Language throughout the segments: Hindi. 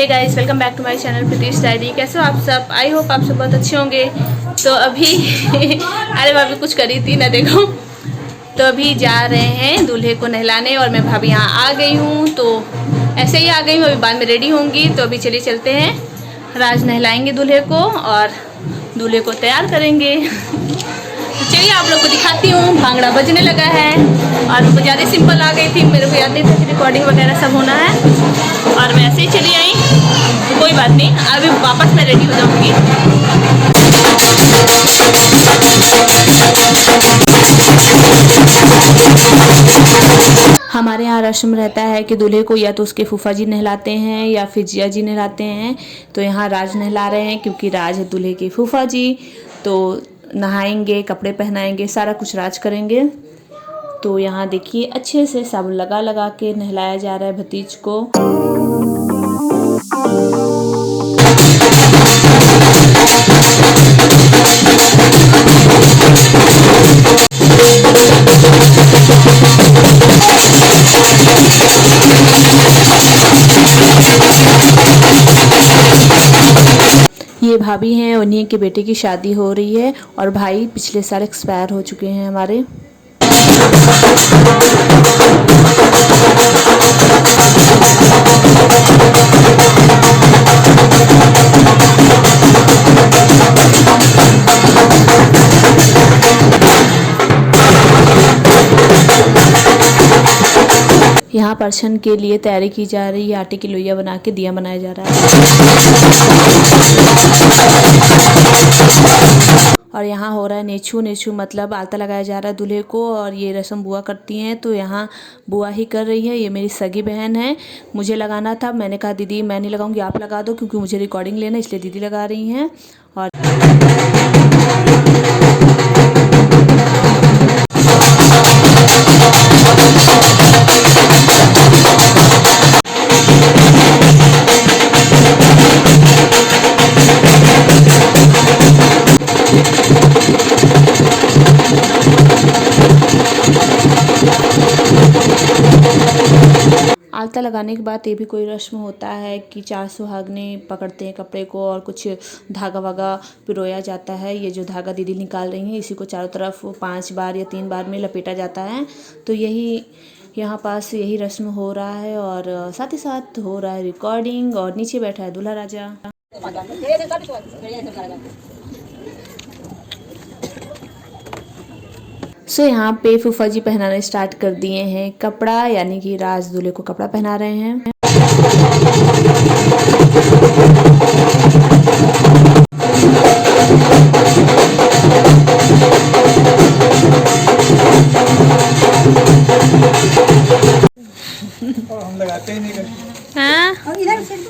Hey guys, welcome back to my channel Preetish diary. कैसे हो आप सब? आई होप आप सब बहुत अच्छे होंगे। तो अभी अरे भाभी कुछ करी थी ना, देखो। तो अभी जा रहे हैं दूल्हे को नहलाने और मैं भाभी यहाँ आ गई हूँ। तो ऐसे ही आ गई हूँ, अभी बाद में रेडी होंगी। तो अभी चलिए चलते हैं, राज नहलाएंगे दूल्हे को और दूल्हे को तैयार करेंगे। तो चलिए आप लोग को दिखाती हूँ। भांगड़ा बजने लगा है और वो ज़्यादा सिंपल आ गई थी, मेरे को याद नहीं था कि रिकॉर्डिंग वगैरह सब होना है और मैं ऐसे ही चली आई। तो कोई बात नहीं, अभी वापस मैं रेडी हो जाऊँगी। हमारे यहाँ रस्म रहता है कि दूल्हे को या तो उसके फूफा जी नहलाते हैं या फिर जिया जी नहलाते हैं। तो यहाँ राज नहला रहे हैं क्योंकि राज है दूल्हे के फूफा जी। तो नहाएंगे, कपड़े पहनाएंगे, सारा कुछ राज करेंगे। तो यहाँ देखिए अच्छे से साबुन लगा लगा के नहलाया जा रहा है भतीज को। ये भाभी हैं, उन्हीं के बेटे की शादी हो रही है और भाई पिछले साल एक्सपायर हो चुके हैं हमारे। यहाँ परछन के लिए तैयारी की जा रही है। आटे की लोइया बना के दिया बनाया जा रहा है और यहाँ हो रहा है नेछू। नेछू मतलब आलता लगाया जा रहा है दूल्हे को और ये रस्म बुआ करती हैं। तो यहाँ बुआ ही कर रही है। ये मेरी सगी बहन है, मुझे लगाना था, मैंने कहा दीदी मैं नहीं लगाऊंगी, आप लगा दो, क्योंकि मुझे रिकॉर्डिंग लेना, इसलिए दीदी लगा रही हैं। और आलता लगाने के बाद ये भी कोई रस्म होता है कि 4 सुहागने पकड़ते हैं कपड़े को और कुछ धागा वागा पिरोया जाता है। ये जो धागा दीदी निकाल रही हैं, इसी को चारों तरफ 5 बार या 3 बार में लपेटा जाता है। तो यही यहाँ पास यही रस्म हो रहा है और साथ ही साथ हो रहा है रिकॉर्डिंग और नीचे बैठा है दूल्हा राजा। सो यहाँ पे फूफा जी पहनाने स्टार्ट कर दिए हैं कपड़ा, यानी कि राज दूल्हे को कपड़ा पहना रहे हैं। हम लगाते ही नहीं। हाँ,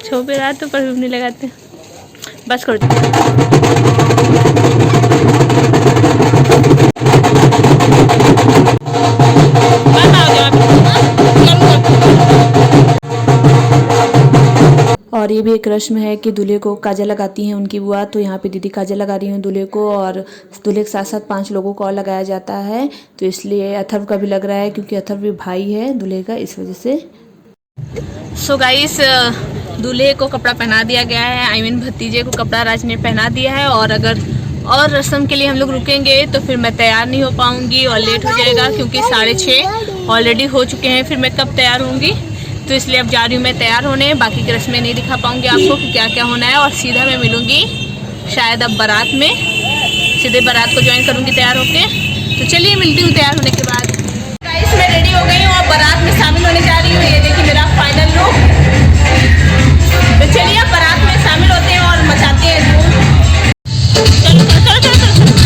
छोपे रात तो परफ्यूम नहीं लगाते, बस कर और ये भी एक रस्म है कि दूल्हे को काजल लगाती हैं उनकी बुआ। तो यहाँ पे दीदी काजल लगा रही हैं दूल्हे को और दूल्हे के साथ साथ 5 लोगों को और लगाया जाता है। तो इसलिए अथर्व का भी लग रहा है क्योंकि अथर्व भी भाई है दूल्हे का, इस वजह से। सो गाइस, दूल्हे को कपड़ा पहना दिया गया है, आई मीन भतीजे को कपड़ा राज ने पहना दिया है। और अगर और रस्म के लिए हम लोग रुकेंगे तो फिर मैं तैयार नहीं हो पाऊँगी और लेट हो जाएगा, क्योंकि 6:30 ऑलरेडी हो चुके हैं। फिर मैं कब तैयार होंगी? तो इसलिए अब जा रही हूँ मैं तैयार होने। बाकी की रस्में नहीं दिखा पाऊँगी आपको कि क्या क्या होना है। और सीधा मैं मिलूँगी शायद अब बारात में, सीधे बारात को ज्वाइन करूँगी तैयार होके। तो चलिए मिलती हूँ तैयार होने के बाद। गाइस, मैं रेडी हो गई हूँ और बारात में शामिल होने जा रही हूँ। ये देखिए मेरा फाइनल लुक। तो चलिए अब बारात में शामिल होते हैं और मचाते हैं धूम। चलो चलो चलो चलो चलो।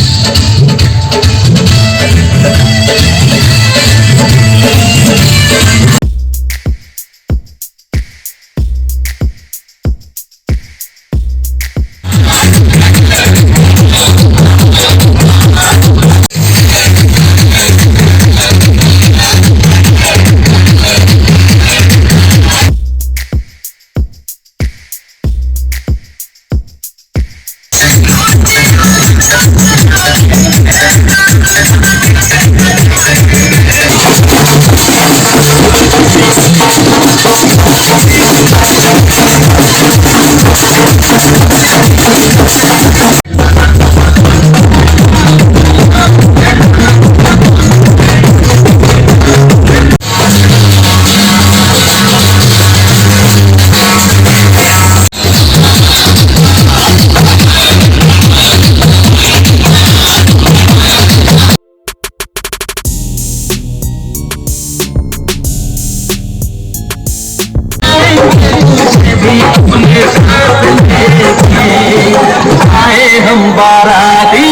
हम बाराती।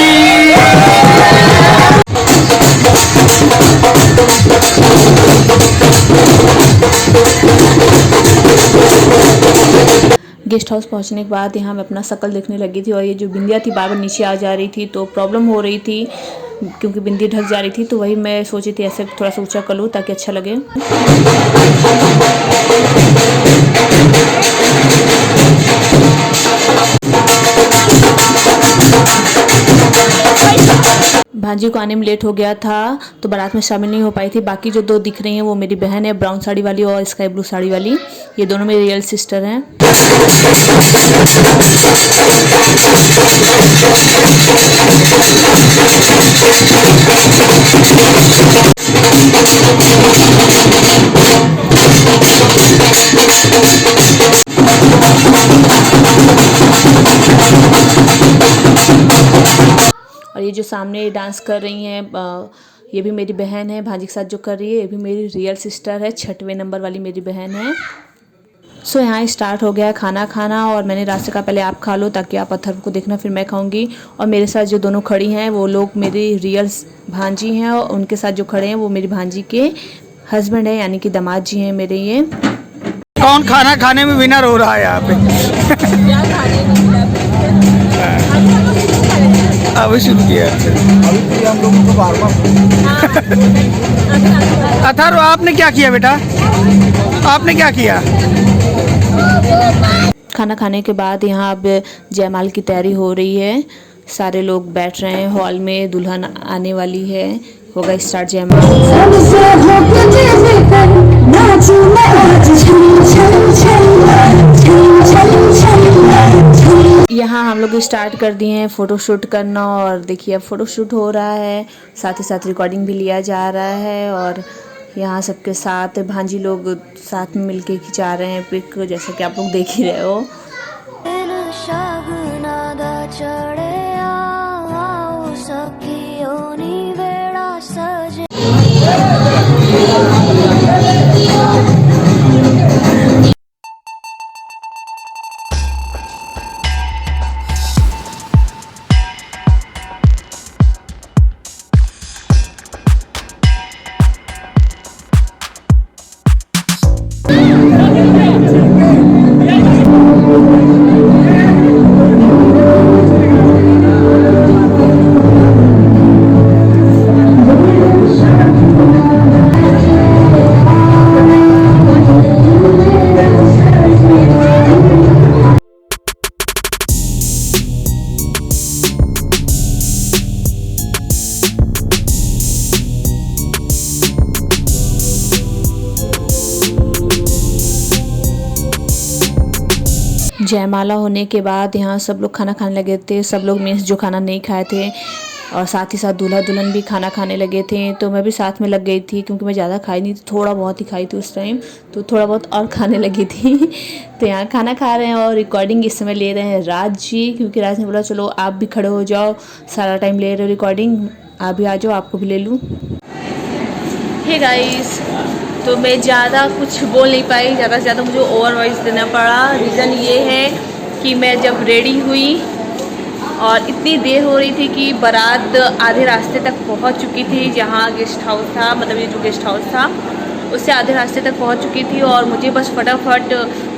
गेस्ट हाउस पहुंचने के बाद यहाँ मैं अपना शक्ल देखने लगी थी और ये जो बिंदिया थी बार बार नीचे आ जा रही थी तो प्रॉब्लम हो रही थी क्योंकि बिंदी ढक जा रही थी। तो वही मैं सोची थी ऐसे थोड़ा सा ऊंचा कर लूँ ताकि अच्छा लगे। भांजी को आने में लेट हो गया था तो बारात में शामिल नहीं हो पाई थी। बाकी जो दो दिख रही हैं वो मेरी बहन है, ब्राउन साड़ी वाली और स्काई ब्लू साड़ी वाली। ये दोनों मेरी रियल सिस्टर हैं। और ये जो सामने डांस कर रही हैं ये भी मेरी बहन है। भांजी के साथ जो कर रही है ये भी मेरी रियल सिस्टर है, 6वें नंबर वाली मेरी बहन है। सो यहाँ स्टार्ट हो गया है खाना खाना और मैंने रास्ते का पहले आप खा लो ताकि आप अथर्व को देखना फिर मैं खाऊंगी। और मेरे साथ जो दोनों खड़ी हैं वो लोग मेरी रियल भांजी हैं और उनके साथ जो खड़े हैं वो मेरी भांजी के हस्बैंड है यानी कि दामाद जी हैं मेरे। ये कौन खाना खाने में विनर हो रहा है यहाँ पे? अभी शुरू किया हम लोगों को अथर्व, आपने क्या किया बेटा? आपने क्या किया? खाना खाने के बाद यहाँ अब जयमाल की तैयारी हो रही है। सारे लोग बैठ रहे हैं हॉल में, दुल्हन आने वाली है। होगा स्टार्ट जयमाल। यहाँ हम लोग स्टार्ट कर दिए हैं फ़ोटो शूट करना और देखिए अब फ़ोटो शूट हो रहा है, साथ ही साथ रिकॉर्डिंग भी लिया जा रहा है। और यहाँ सबके साथ भांजी लोग साथ में मिलके खिंचा रहे हैं पिक, जैसा कि आप लोग देख ही रहे हो। जयमाला होने के बाद यहाँ सब लोग खाना खाने लगे थे। सब लोग मीन्स जो खाना नहीं खाए थे और साथ ही साथ दूल्हा दुल्हन भी खाना खाने लगे थे। तो मैं भी साथ में लग गई थी क्योंकि मैं ज़्यादा खाई नहीं थी, थोड़ा बहुत ही खाई थी उस टाइम, तो थोड़ा बहुत और खाने लगी थी। तो यहाँ खाना खा रहे हैं और रिकॉर्डिंग इस समय ले रहे हैं राज जी, क्योंकि राज ने बोला चलो आप भी खड़े हो जाओ, सारा टाइम ले रहे हो रिकॉर्डिंग, आप भी आ जाओ आपको भी ले लूँ। हे गाइस, तो मैं ज़्यादा कुछ बोल नहीं पाई, ज़्यादा से ज़्यादा मुझे ओवर वॉइस देना पड़ा। रीज़न ये है कि मैं जब रेडी हुई और इतनी देर हो रही थी कि बारात आधे रास्ते तक पहुंच चुकी थी। जहां गेस्ट हाउस था, मतलब ये जो गेस्ट हाउस था उससे आधे रास्ते तक पहुंच चुकी थी और मुझे बस फटाफट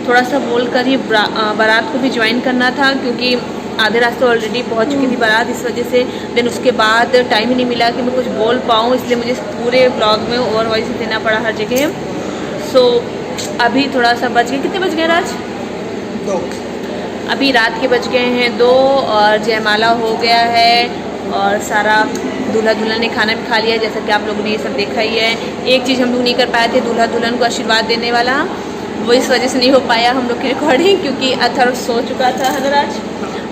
थोड़ा सा बोल कर ही बारात को भी ज्वाइन करना था, क्योंकि आधे रास्ते ऑलरेडी पहुंच चुकी थी बारात, इस वजह से देन उसके बाद टाइम ही नहीं मिला कि मैं कुछ बोल पाऊँ, इसलिए मुझे पूरे ब्लॉग में ओवर वॉइस देना पड़ा हर जगह। सो अभी थोड़ा सा बच गए, कितने बज गए राज? 2। अभी रात के बज गए हैं 2 और जयमाला हो गया है और सारा दूल्हा दुल्हन ने खाना भी खा लिया, जैसा कि आप लोगों ने ये सब देखा ही है। एक चीज़ हम लोग नहीं कर पाए थे, दूल्हा दुल्हन को आशीर्वाद देने वाला, वो इस वजह से नहीं हो पाया हम लोग की रिकॉर्डिंग, क्योंकि अथर्व सो चुका था। हजराज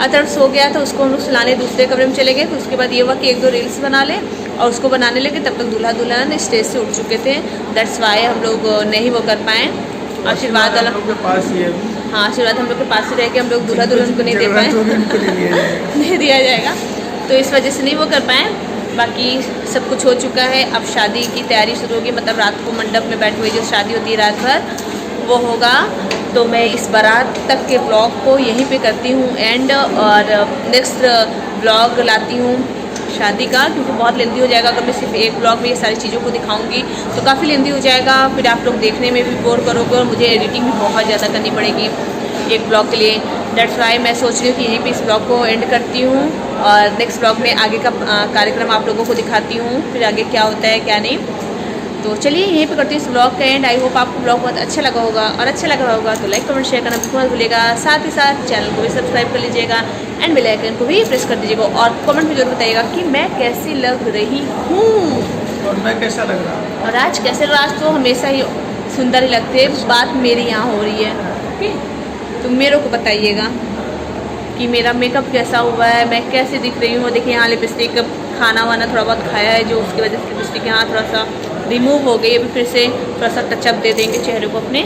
अथर्व सो गया था, उसको हम लोग सुलाने दूसरे कमरे में चले गए। फिर उसके बाद ये हुआ कि 1-2 रील्स बना ले और उसको बनाने लगे, तब तक दूल्हा दुल्हन स्टेज से उठ चुके थे। दैट्स वाई हम लोग नहीं वो कर पाए। आशीर्वाद वाला के पास ही है। हाँ, आशीर्वाद हम लोग के पास ही रह के हम लोग दूल्हा दुल्हन को नहीं दे पाए, नहीं दिया जाएगा, तो इस वजह से नहीं वो कर पाए। बाकी सब कुछ हो चुका है। अब शादी की तैयारी शुरू होगी, मतलब रात को मंडप में बैठे हुए जो शादी होती है रात भर, वो होगा। तो मैं इस बारात तक के ब्लॉग को यहीं पे करती हूँ एंड, और नेक्स्ट ब्लॉग लाती हूँ शादी का, क्योंकि बहुत लेंदी हो जाएगा अगर मैं सिर्फ एक ब्लॉग में ये सारी चीज़ों को दिखाऊंगी तो काफ़ी लेंदी हो जाएगा, फिर आप लोग देखने में भी बोर करोगे और मुझे एडिटिंग भी बहुत ज़्यादा करनी पड़ेगी एक ब्लॉग के लिए। डेट्स वाई मैं सोच रही हूँ कि यहीं पे इस ब्लॉग को एंड करती हूँ और नेक्स्ट ब्लॉग में आगे का कार्यक्रम आप लोगों को दिखाती हूँ, फिर आगे क्या होता है क्या नहीं। तो चलिए यहीं पे करती हूँ इस ब्लॉग का एंड। आई होप आपको ब्लॉग बहुत अच्छा लगा होगा, और अच्छा लगा होगा तो लाइक कमेंट शेयर करना बिल्कुल मत भूलिएगा। साथ ही साथ चैनल को भी सब्सक्राइब कर लीजिएगा एंड बेल आइकन को भी प्रेस कर दीजिएगा, और कमेंट में जरूर बताइएगा कि मैं कैसी लग रही हूँ और मैं कैसा लग रहा हूँ। और आज कैसे। आज तो हमेशा ही सुंदर ही लगते हैं, बात मेरी यहाँ हो रही है, ओके। तो मेरे को बताइएगा कि मेरा मेकअप कैसा हुआ है, मैं कैसे दिख रही हूँ। देखिए यहाँ लिपस्टिक, खाना वाना थोड़ा बहुत खाया है जो उसकी वजह से लिपस्टिक यहाँ थोड़ा सा रिमूव हो गई। अभी फिर से थोड़ा सा टचअप दे देंगे चेहरे को अपने।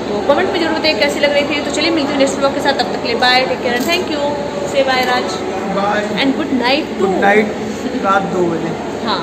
तो कमेंट में जरूर बताइए कैसी लग रही थी। तो चलिए मिलती हूँ नेक्स्ट ब्लॉग के साथ, तब तक के लिए bye, take care and thank you. से bye Raj, bye and good night too. Good night, रात 2 बजे। हाँ।